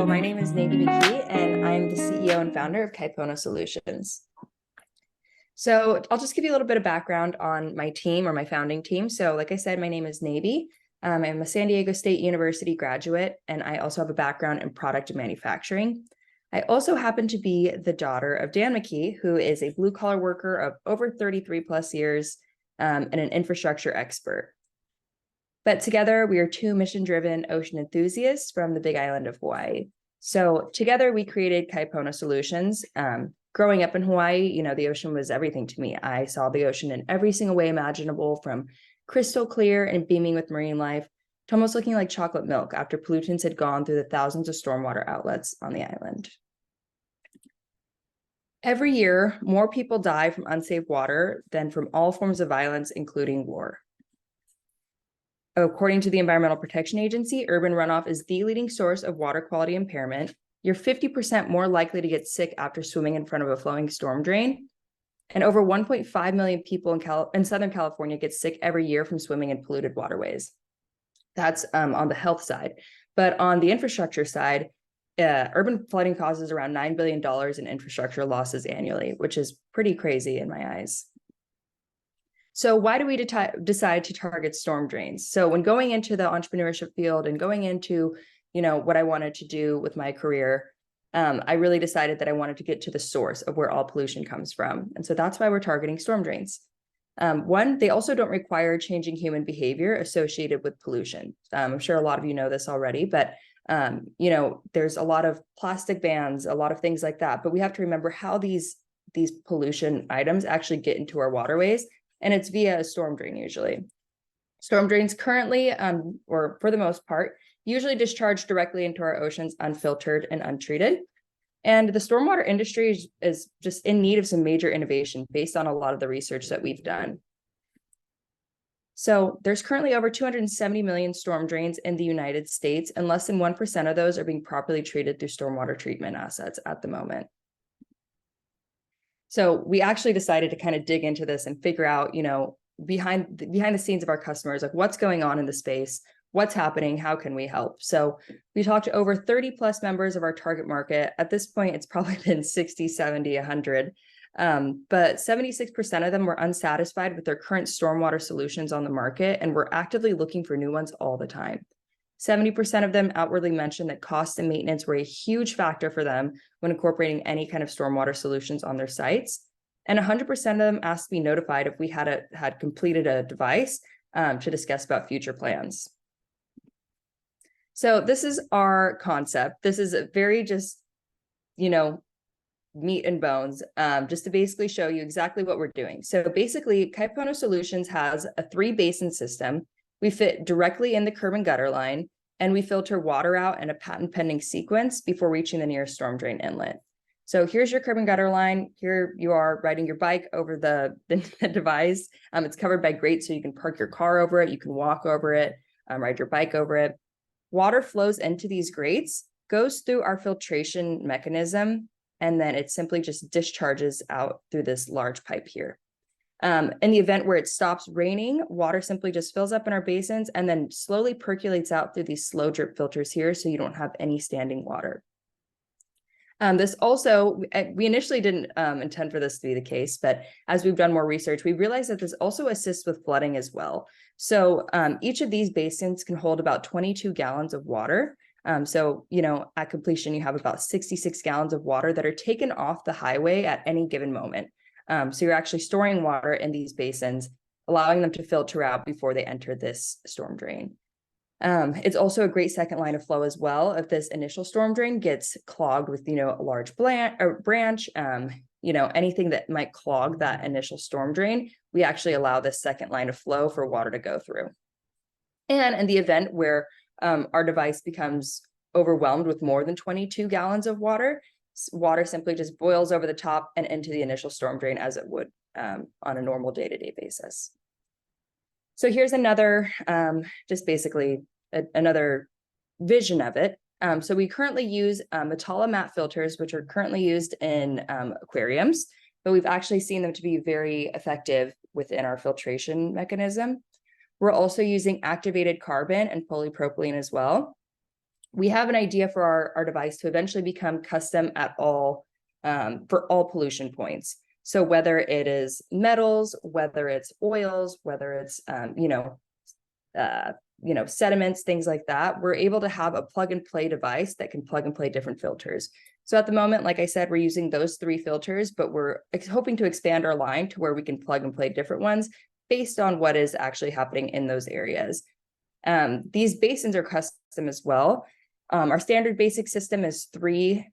Well, my name is Navy McKee, and I'm the CEO and founder of Pono Solutions. So I'll just give you a little bit of background on my team or my founding team. So like I said, my name is Navy. I'm a San Diego State University graduate, and I also have a background in product and manufacturing. I also happen to be the daughter of Dan McKee, who is a blue-collar worker of over 33 plus years and an infrastructure expert. But together, we are two mission-driven ocean enthusiasts from the Big Island of Hawaii. So together, we created Pono Solutions. Growing up in Hawaii, the ocean was everything to me. I saw the ocean in every single way imaginable, from crystal clear and beaming with marine life to almost looking like chocolate milk after pollutants had gone through the thousands of stormwater outlets on the island. Every year, more people die from unsafe water than from all forms of violence, including war. According to the Environmental Protection Agency, urban runoff is the leading source of water quality impairment. You're 50% more likely to get sick after swimming in front of a flowing storm drain. And over 1.5 million people in Southern California get sick every year from swimming in polluted waterways. That's on the health side. But on the infrastructure side, urban flooding causes around $9 billion in infrastructure losses annually, which is pretty crazy in my eyes. So why do we decide to target storm drains? So when going into the entrepreneurship field and going into, what I wanted to do with my career, I really decided that I wanted to get to the source of where all pollution comes from. And so that's why we're targeting storm drains. One, they also don't require changing human behavior associated with pollution. I'm sure a lot of you know this already, but there's a lot of plastic bans, a lot of things like that. But we have to remember how these pollution items actually get into our waterways. And it's via a storm drain usually. Storm drains currently, or for the most part, usually discharge directly into our oceans unfiltered and untreated. And the stormwater industry is just in need of some major innovation based on a lot of the research that we've done. So there's currently over 270 million storm drains in the United States, and less than 1% of those are being properly treated through stormwater treatment assets at the moment. So we actually decided to kind of dig into this and figure out, behind the scenes of our customers, like what's going on in the space, what's happening, how can we help? So we talked to over 30 plus members of our target market. At this point, it's probably been 60, 70, 100. But 76% of them were unsatisfied with their current stormwater solutions on the market and were actively looking for new ones all the time. 70% of them outwardly mentioned that cost and maintenance were a huge factor for them when incorporating any kind of stormwater solutions on their sites. And 100% of them asked to be notified if we had completed a device to discuss about future plans. So this is our concept. This is a very just, meat and bones, just to basically show you exactly what we're doing. So basically, Pono Solutions has a 3-basin system. We fit directly in the curb and gutter line, and we filter water out in a patent pending sequence before reaching the nearest storm drain inlet. So here's your curb and gutter line. Here you are riding your bike over the device. It's covered by grates, so you can park your car over it. You can walk over it, ride your bike over it. Water flows into these grates, goes through our filtration mechanism, and then it simply just discharges out through this large pipe here. In the event where it stops raining, water simply just fills up in our basins and then slowly percolates out through these slow drip filters here, so you don't have any standing water. This also, we initially didn't intend for this to be the case, but as we've done more research, we realized that this also assists with flooding as well. So each of these basins can hold about 22 gallons of water. So, at completion, you have about 66 gallons of water that are taken off the highway at any given moment. So you're actually storing water in these basins, allowing them to filter out before they enter this storm drain. It's also a great second line of flow as well. If this initial storm drain gets clogged with, a large branch, anything that might clog that initial storm drain, we actually allow this second line of flow for water to go through. And in the event where our device becomes overwhelmed with more than 22 gallons of water, water simply just boils over the top and into the initial storm drain as it would on a normal day-to-day basis. So here's another, just basically another vision of it. So we currently use Metalla matte filters, which are currently used in aquariums, but we've actually seen them to be very effective within our filtration mechanism. We're also using activated carbon and polypropylene as well. we have an idea for our device to eventually become custom at all, for all pollution points. So whether it is metals, whether it's oils, whether it's, sediments, things like that, we're able to have a plug and play device that can plug and play different filters. So at the moment, like I said, we're using those 3 filters, but we're hoping to expand our line to where we can plug and play different ones based on what is actually happening in those areas. These basins are custom as well. Our standard basic system is 3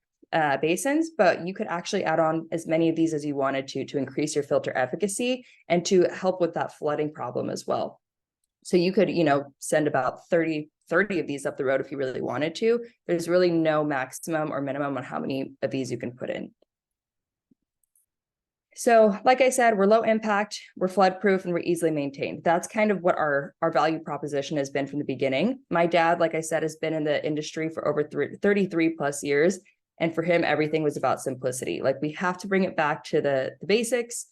basins, but you could actually add on as many of these as you wanted to increase your filter efficacy and to help with that flooding problem as well. So you could, send about 30 of these up the road if you really wanted to. There's really no maximum or minimum on how many of these you can put in. So like I said, we're low impact, we're flood proof, and we're easily maintained. That's kind of what our value proposition has been from the beginning. My dad, like I said, has been in the industry for over 33 plus years. And for him, everything was about simplicity. Like, we have to bring it back to the basics.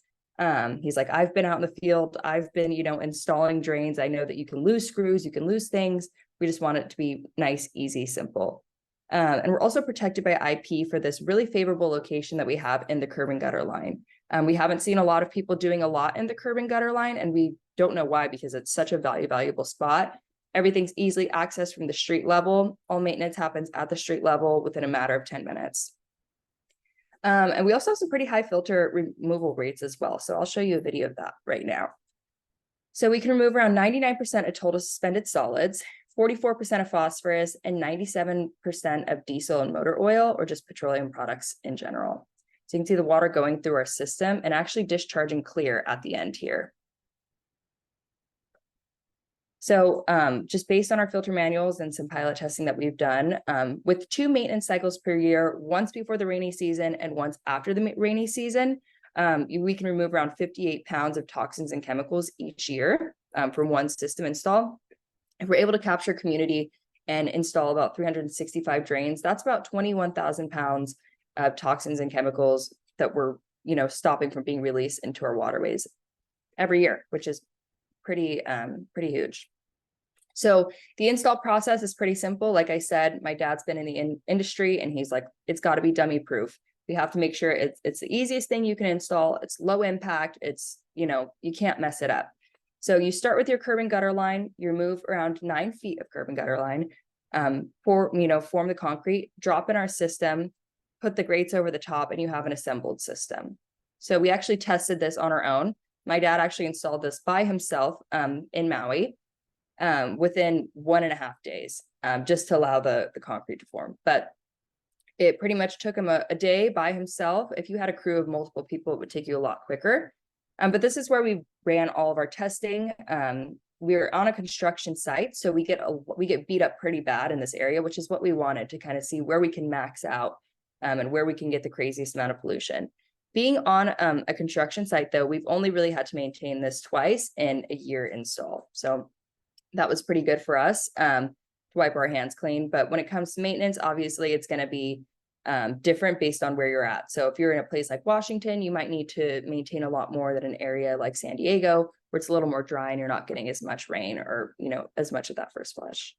He's like, I've been out in the field. I've been, installing drains. I know that you can lose screws, you can lose things. We just want it to be nice, easy, simple. And we're also protected by IP for this really favorable location that we have in the curb and gutter line. We haven't seen a lot of people doing a lot in the curb and gutter line, and we don't know why, because it's such a valuable spot. Everything's easily accessed from the street level. All maintenance happens at the street level within a matter of 10 minutes. And we also have some pretty high filter removal rates as well. So I'll show you a video of that right now. So we can remove around 99% of total suspended solids, 44% of phosphorus, and 97% of diesel and motor oil, or just petroleum products in general. So you can see the water going through our system and actually discharging clear at the end here. So just based on our filter manuals and some pilot testing that we've done, with 2 maintenance cycles per year, once before the rainy season and once after the rainy season, we can remove around 58 pounds of toxins and chemicals each year from one system install. If we're able to capture community and install about 365 drains, that's about 21,000 pounds of toxins and chemicals that we're, stopping from being released into our waterways every year, which is pretty huge. So the install process is pretty simple. Like I said, my dad's been in the industry, and he's like, it's got to be dummy proof. We have to make sure it's the easiest thing you can install. It's low impact. It's, you can't mess it up. So you start with your curb and gutter line, you remove around 9 feet of curb and gutter line, form the concrete, drop in our system, put the grates over the top, and you have an assembled system. So we actually tested this on our own. My dad actually installed this by himself in Maui within 1.5 days, just to allow the concrete to form. But it pretty much took him a day by himself. If you had a crew of multiple people, it would take you a lot quicker. But this is where we ran all of our testing. We're on a construction site, so we get beat up pretty bad in this area, which is what we wanted to kind of see where we can max out and where we can get the craziest amount of pollution. Being on a construction site, though, we've only really had to maintain this twice in a year install. So that was pretty good for us to wipe our hands clean. But when it comes to maintenance, obviously it's going to be different based on where you're at. So if you're in a place like Washington, you might need to maintain a lot more than an area like San Diego, where it's a little more dry and you're not getting as much rain or, as much of that first flush.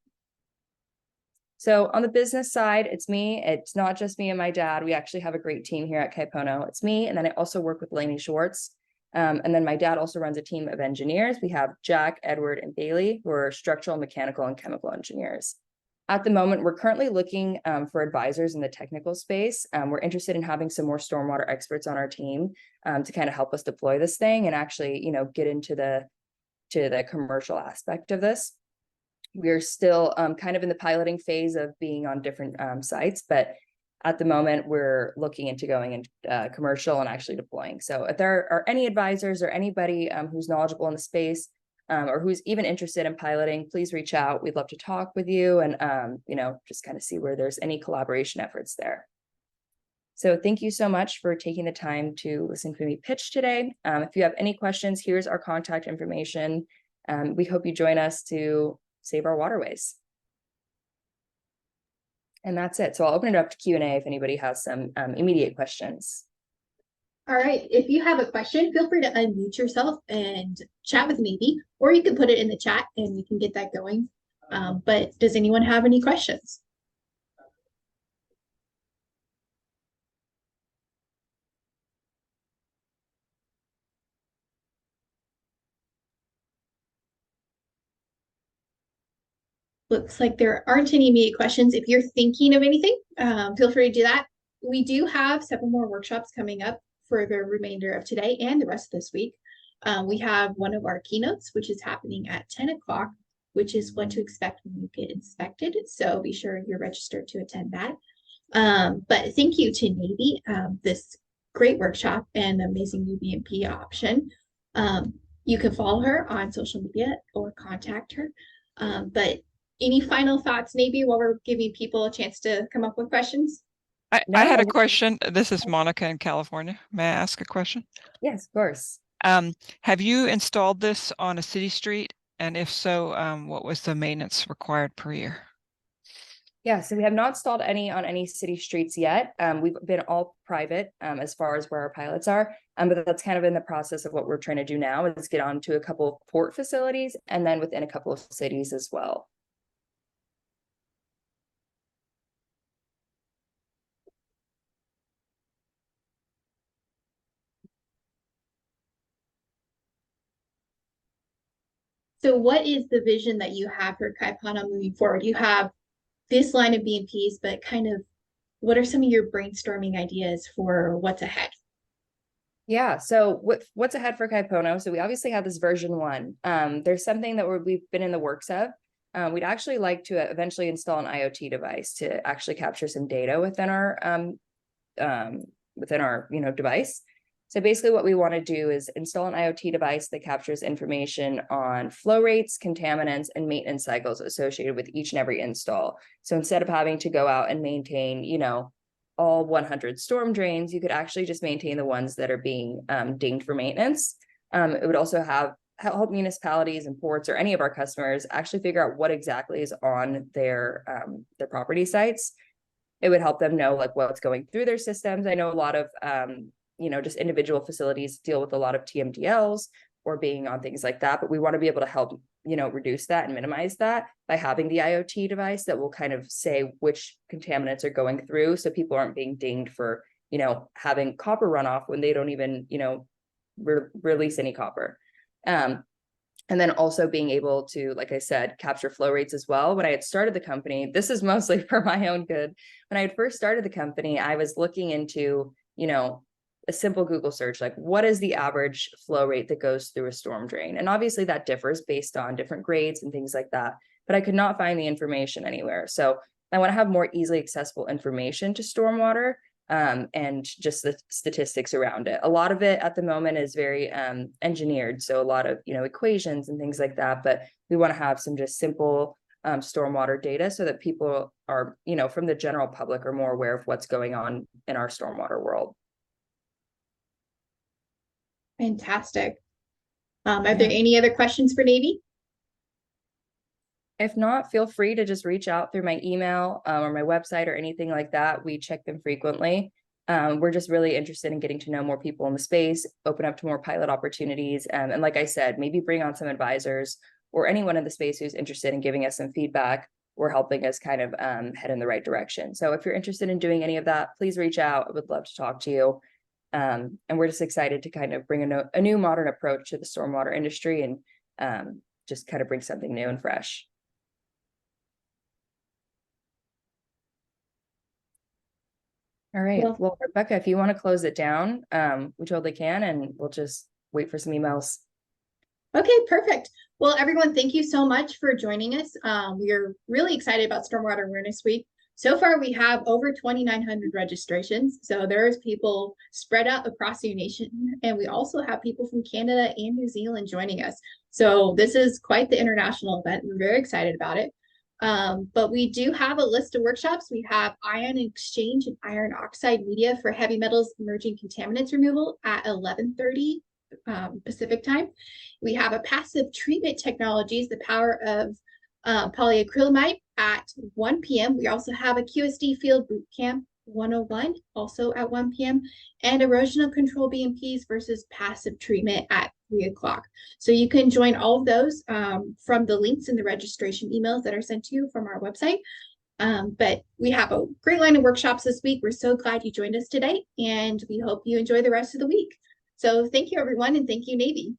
So on the business side, it's me. It's not just me and my dad. We actually have a great team here at Pono. It's me, and then I also work with Lainey Schwartz. And then my dad also runs a team of engineers. We have Jack, Edward, and Bailey, who are structural, mechanical, and chemical engineers. At the moment, we're currently looking for advisors in the technical space. We're interested in having some more stormwater experts on our team to kind of help us deploy this thing and actually, get into the commercial aspect of this. We're still kind of in the piloting phase of being on different sites, but at the moment we're looking into going into commercial and actually deploying. So if there are any advisors or anybody who's knowledgeable in the space or who's even interested in piloting, please reach out. We'd love to talk with you and, just kind of see where there's any collaboration efforts there. So thank you so much for taking the time to listen to me pitch today. If you have any questions, here's our contact information. We hope you join us to save our waterways. And that's it. So I'll open it up to Q&A if anybody has some immediate questions. All right. If you have a question, feel free to unmute yourself and chat with me, or you can put it in the chat and we can get that going. But does anyone have any questions? Looks like there aren't any immediate questions. If you're thinking of anything, feel free to do that. We do have several more workshops coming up for the remainder of today and the rest of this week. We have one of our keynotes, which is happening at 10 o'clock, which is what to expect when you get inspected. So be sure you're registered to attend that. But thank you to Navy, this great workshop and amazing new BMP option. You can follow her on social media or contact her. But any final thoughts, maybe, while we're giving people a chance to come up with questions? I had a question. This is Monica in California. May I ask a question? Yes, of course. Have you installed this on a city street? And if so, what was the maintenance required per year? Yeah, so we have not installed any on any city streets yet. We've been all private as far as where our pilots are. But that's kind of in the process of what we're trying to do now is get onto a couple of port facilities and then within a couple of cities as well. So what is the vision that you have for Kaipana moving forward? You have this line of BMPs, but kind of what are some of your brainstorming ideas for what's ahead? Yeah, so what's ahead for Kaipono? So we obviously have this version 1. There's something that we've been in the works of. We'd actually like to eventually install an IoT device to actually capture some data within our device. So basically what we want to do is install an IoT device that captures information on flow rates, contaminants, and maintenance cycles associated with each and every install. So instead of having to go out and maintain, all 100 storm drains, you could actually just maintain the ones that are being dinged for maintenance. It would also help municipalities and ports or any of our customers actually figure out what exactly is on their property sites. It would help them know like what's going through their systems. I know a lot of just individual facilities deal with a lot of TMDLs or being on things like that, but we want to be able to help reduce that and minimize that by having the IoT device that will kind of say which contaminants are going through, so people aren't being dinged for having copper runoff when they don't even release any copper. And then also being able to, like I said, capture flow rates as well. When I had started the company, this is mostly for my own good. When I had first started the company, I was looking into a simple Google search, like what is the average flow rate that goes through a storm drain? And obviously that differs based on different grades and things like that, but I could not find the information anywhere. So I want to have more easily accessible information to stormwater and just the statistics around it. A lot of it at the moment is very engineered. So a lot of, equations and things like that, but we want to have some just simple stormwater data so that people are, from the general public are more aware of what's going on in our stormwater world. Fantastic. Are there any other questions for Navy? If not, feel free to just reach out through my email or my website or anything like that. We check them frequently. We're just really interested in getting to know more people in the space, open up to more pilot opportunities. And like I said, maybe bring on some advisors or anyone in the space who's interested in giving us some feedback or helping us kind of head in the right direction. So if you're interested in doing any of that, please reach out. I would love to talk to you. And we're just excited to kind of bring a new modern approach to the stormwater industry and just kind of bring something new and fresh. All right. Well, Rebecca, if you want to close it down, we totally can, and we'll just wait for some emails. Okay, perfect. Well, everyone, thank you so much for joining us. We are really excited about Stormwater Awareness Week. So far, we have over 2,900 registrations. So there's people spread out across the nation. And we also have people from Canada and New Zealand joining us. So this is quite the international event. We're very excited about it. But we do have a list of workshops. We have ion exchange and iron oxide media for heavy metals emerging contaminants removal at 11:30 Pacific time. We have a passive treatment technologies, the power of polyacrylamide at 1 p.m. We also have a QSD field boot camp 101 also at 1 p.m. and erosional control BMPs versus passive treatment at 3 o'clock. So you can join all of those from the links in the registration emails that are sent to you from our website. But we have a great line of workshops this week. We're so glad you joined us today, and we hope you enjoy the rest of the week. So thank you, everyone, and thank you, Navy.